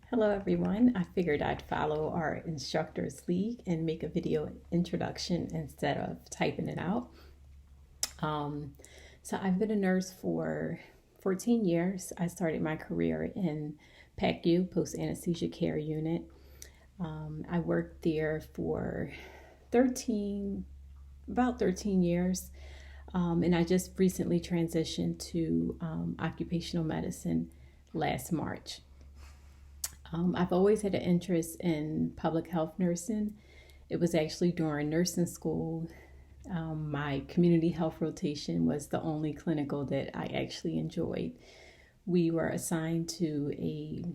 Hello everyone. I figured I'd follow our instructors lead and make a video introduction instead of typing it out. Um, so I've been a nurse for 14 years. I started my career in PACU, post anesthesia care unit. I worked there for 13, about 13 years. And I just recently transitioned to occupational medicine last March. I've always had an interest in public health nursing. It was actually during nursing school. My community health rotation was the only clinical that I actually enjoyed. We were assigned to a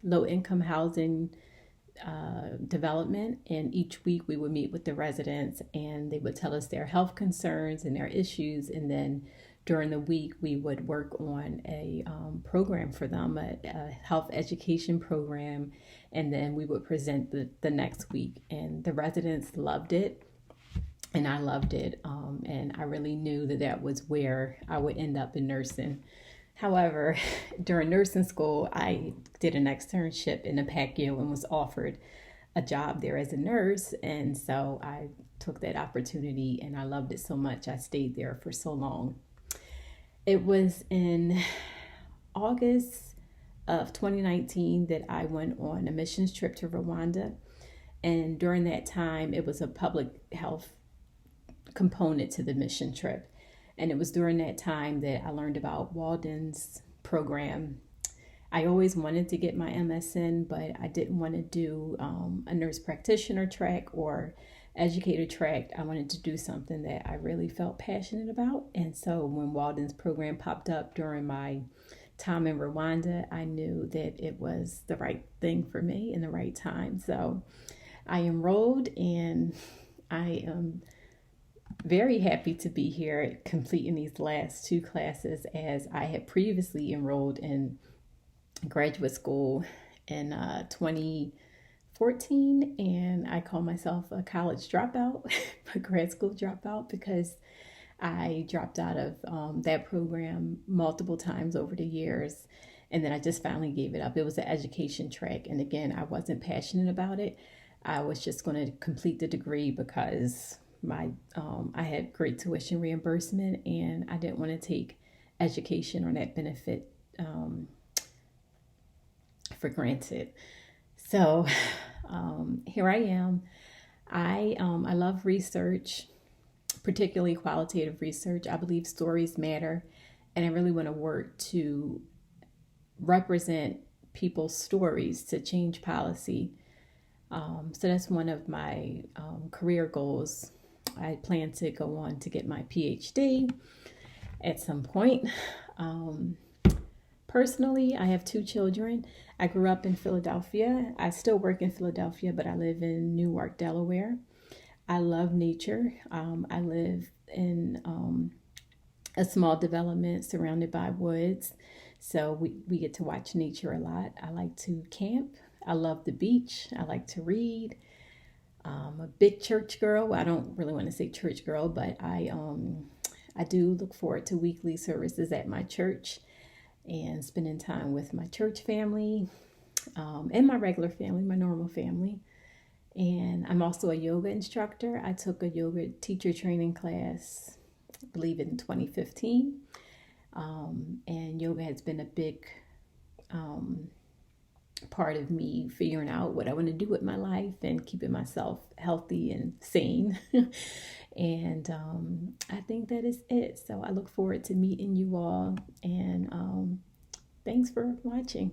low income housing development, and each week we would meet with the residents and they would tell us their health concerns and their issues, and then during the week we would work on a program for them, a health education program, and then we would present the next week, and the residents loved it and I loved it, and I really knew that that was where I would end up in nursing. However, during nursing school, I did an externship in the PACU and was offered a job there as a nurse. And so I took that opportunity and I loved it so much. I stayed there for so long. It was in August of 2019 that I went on a missions trip to Rwanda. And during that time, it was a public health component to the mission trip. And it was during that time that I learned about Walden's program. I always wanted to get my MSN, but I didn't want to do a nurse practitioner track or educator track. I wanted to do something that I really felt passionate about. And so when Walden's program popped up during my time in Rwanda, I knew that it was the right thing for me in the right time. So I enrolled, and I am very happy to be here completing these last two classes, as I had previously enrolled in graduate school in 2014, and I call myself a college dropout, a grad school dropout, because I dropped out of that program multiple times over the years, and then I just finally gave it up. It was an education track, and again, I wasn't passionate about it. I was just going to complete the degree because I had great tuition reimbursement, and I didn't want to take education or that benefit for granted. So here I am. I love research, particularly qualitative research. I believe stories matter, and I really want to work to represent people's stories to change policy. So that's one of my career goals. I plan to go on to get my PhD at some point. Personally, I have two children. I grew up in Philadelphia. I still work in Philadelphia, but I live in Newark, Delaware. I love nature. I live in a small development surrounded by woods, so we get to watch nature a lot. I like to camp. I love the beach. I like to read. I'm a big church girl. Well, I don't really want to say church girl, but I do look forward to weekly services at my church and spending time with my church family and my regular family, my normal family. And I'm also a yoga instructor. I took a yoga teacher training class, I believe in 2015. And yoga has been a big part of me figuring out what I want to do with my life and keeping myself healthy and sane. And I think that is it. So I look forward to meeting you all, and thanks for watching.